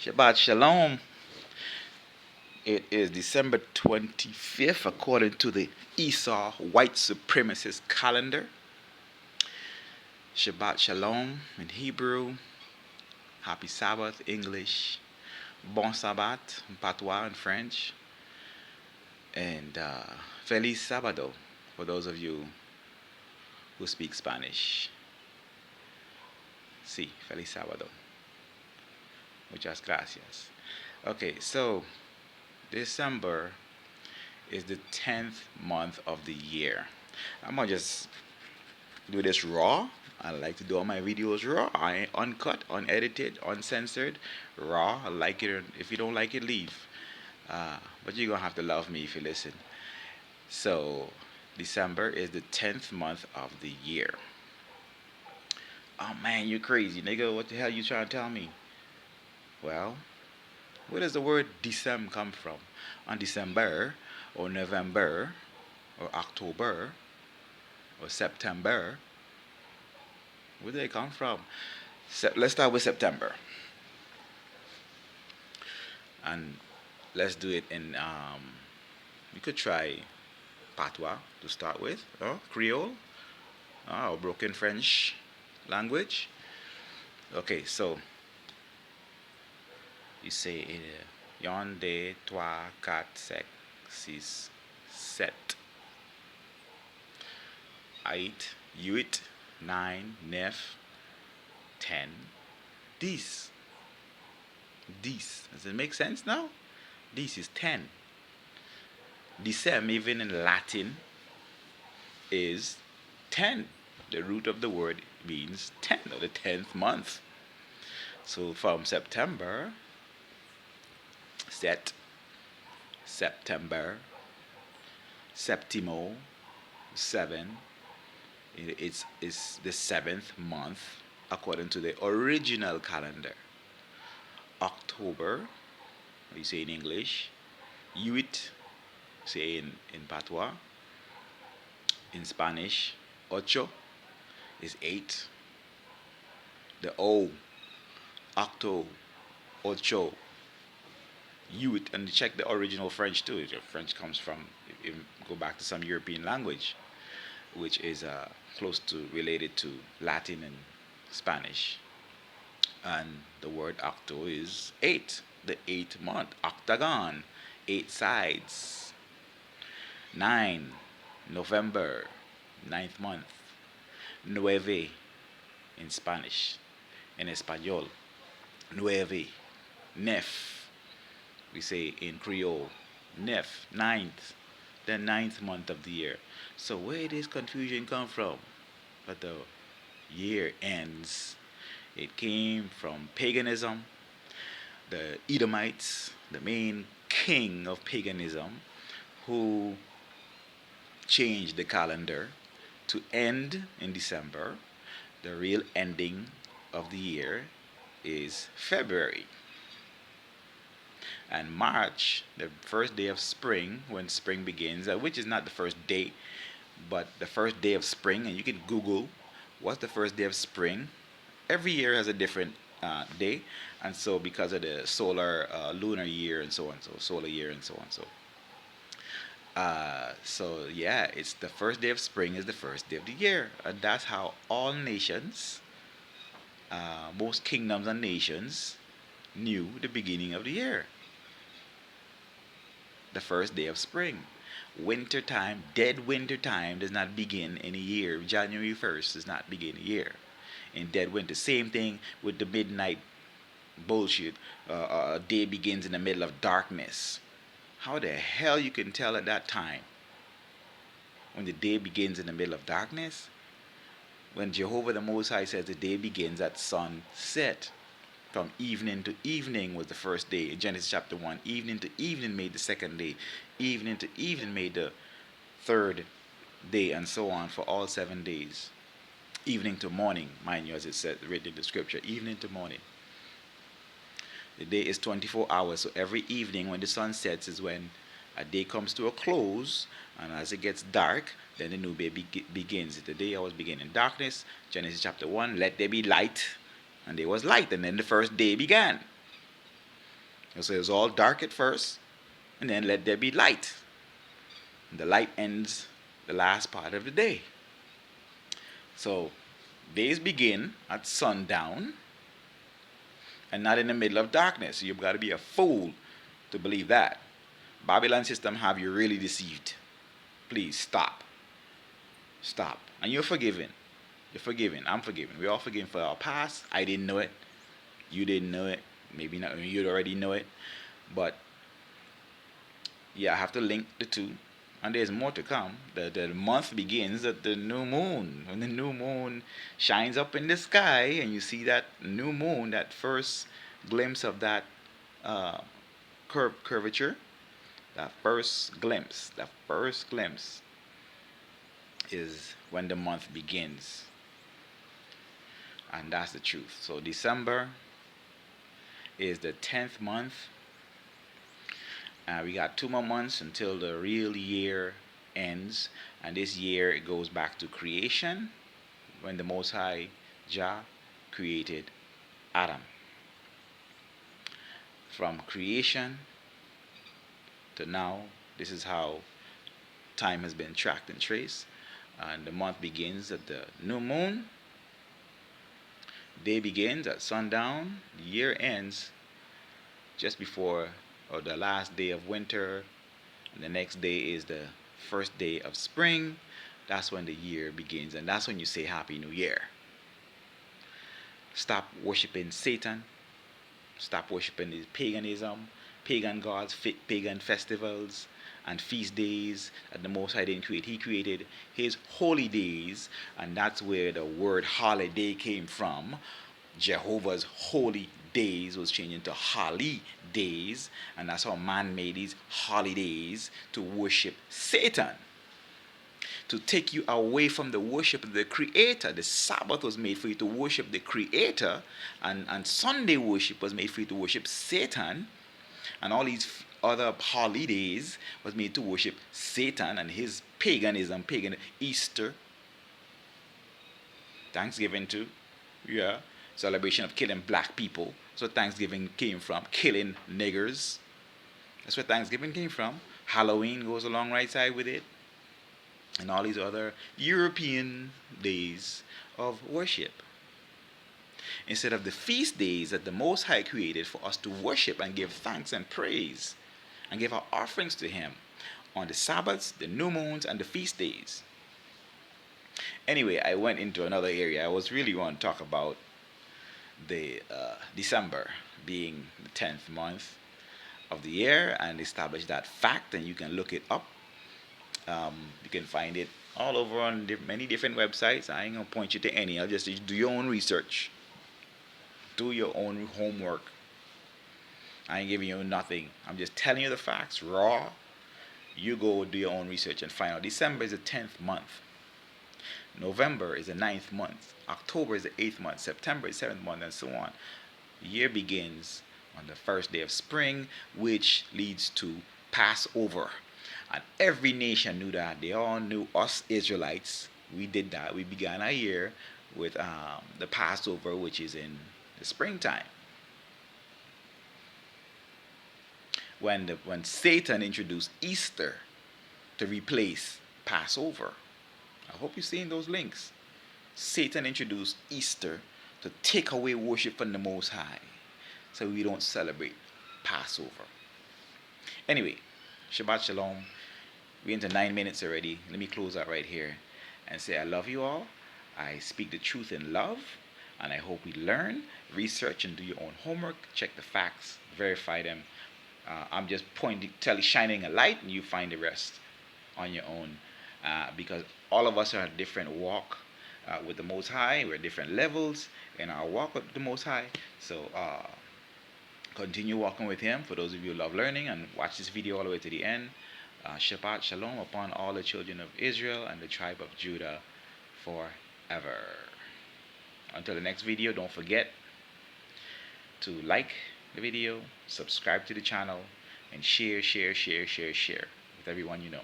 Shabbat Shalom. It is December 25th according to the Esau white supremacist calendar. Shabbat Shalom in Hebrew. Happy Sabbath, English. Bon Sabbat, Patois in French. And Feliz Sábado for those of you who speak Spanish. Sí, Feliz Sábado. Muchas gracias. Okay, so December is the 10th month of the year. I'm gonna just do this raw. I like to do all my videos raw. I ain't uncut, unedited, uncensored, raw. I like it. If you don't like it, leave. But you're gonna have to love me if you listen. So December is the 10th month of the year. Oh man, you're crazy, nigga. What the hell you trying to tell me? Well, where does the word Decem come from? On December or November or October or September, where do they come from? Let's start with September. And let's do it in, we could try Patois to start with, Creole, or broken French language. Okay, so you say yon, deux, trois, quatre, cinq, six, sept, eight, huit, nine, neuf, 10, 10. Does it make sense now? This is 10. Decem, even in Latin, is 10. The root of the word means 10, or the 10th month. So from September, September, Septimo, 7. It's the 7th month according to the original calendar. October, we say in English. Huit, say in Patois. In Spanish, ocho is 8. The O, octo, ocho, huit, and check the original French too. French comes from, if you go back to some European language, which is close to related to Latin and Spanish. And the word octo is 8, the 8th month, octagon, 8 sides. 9, November, 9th month. Nueve in Spanish, in Espanol. Nueve, neuf, we say in Creole. Neuf, 9th, the 9th month of the year. So where does confusion come from? But the year ends. It came from paganism. The Edomites, the main king of paganism, who changed the calendar to end in December. The real ending of the year is February. And March, the first day of spring, when spring begins, which is not the first day, but the first day of spring, and you can Google what's the first day of spring. Every year has a different day, and so because of the solar lunar year and so on, so solar year and so on, so yeah, it's the first day of spring is the first day of the year, and that's how all nations, most kingdoms and nations, knew the beginning of the year. The first day of spring. Winter time, dead winter time, does not begin in a year. January 1st does not begin a year. In dead winter, same thing with the midnight bullshit. A day begins in the middle of darkness. How the hell you can tell at that time when the day begins in the middle of darkness? When Jehovah the Most High says the day begins at sunset. From evening to evening was the first day. In Genesis chapter 1, evening to evening made the second day. Evening to evening made the third day, and so on for all 7 days. Evening to morning, mind you, as it said, written in the scripture, evening to morning. The day is 24 hours, so every evening when the sun sets is when a day comes to a close, and as it gets dark, then the new day begins. The day always begins in darkness. Genesis chapter 1, let there be light. And there was light, and then the first day began. So it's all dark at first, and then let there be light. And the light ends the last part of the day. So days begin at sundown and not in the middle of darkness. You've got to be a fool to believe that. Babylon system have you really deceived. Please stop. Stop. And you're forgiven. You're forgiven. I'm forgiven. We're all forgiven for our past. I didn't know it. You didn't know it. Maybe not. You'd already know it. But yeah, I have to link the two. And there's more to come. The month begins at the new moon. When the new moon shines up in the sky and you see that new moon, that first glimpse of that uh, curvature, that first glimpse is when the month begins. And that's the truth. So December is the 10th month. We got 2 more months until the real year ends. And this year it goes back to creation, when the Most High Jah created Adam. From creation to now, this is how time has been tracked and traced. And the month begins at the new moon. Day begins at sundown. The year ends just before or the last day of winter. And the next day is the first day of spring. That's when the year begins. And that's when you say Happy New Year. Stop worshiping Satan. Stop worshiping his paganism, pagan gods, pagan festivals, and feast days that the Most High didn't create. He created his holy days, and that's where the word holiday came from. Jehovah's holy days was changed into holy days, and that's how man made these holidays to worship Satan, to take you away from the worship of the Creator. The Sabbath was made for you to worship the Creator, and Sunday worship was made for you to worship Satan, and all these other holidays was made to worship Satan and his paganism, pagan Easter, Thanksgiving too, yeah, celebration of killing black people. So Thanksgiving came from killing niggers. That's where Thanksgiving came from. Halloween goes along right side with it, and all these other European days of worship. Instead of the feast days that the Most High created for us to worship and give thanks and praise and give our offerings to Him on the Sabbaths, the new moons, and the feast days. Anyway, I went into another area. I was really want to talk about the December being the 10th month of the year and establish that fact, and you can look it up. You can find it all over on many different websites. I ain't gonna point you to any. I'll just do your own research. Do your own homework. I ain't giving you nothing. I'm just telling you the facts, raw. You go do your own research and find out. December is the 10th month. November is the 9th month. October is the 8th month. September is the 7th month, and so on. The year begins on the first day of spring, which leads to Passover. And every nation knew that. They all knew us Israelites. We did that. We began our year with the Passover, which is in the springtime. When Satan introduced Easter to replace Passover. I hope you're seeing those links. Satan introduced Easter to take away worship from the Most High, so we don't celebrate Passover. Anyway, Shabbat Shalom. We're into 9 minutes already. Let me close out right here and say I love you all. I speak the truth in love, and I hope we learn, research, and do your own homework. Check the facts, verify them. I'm just shining a light, and you find the rest on your own. Because all of us are at different walk with the Most High. We're at different levels in our walk with the Most High. So continue walking with Him. For those of you who love learning and watch this video all the way to the end. Shabbat Shalom upon all the children of Israel and the tribe of Judah forever. Until the next video, don't forget to like the video, subscribe to the channel, and share with everyone you know.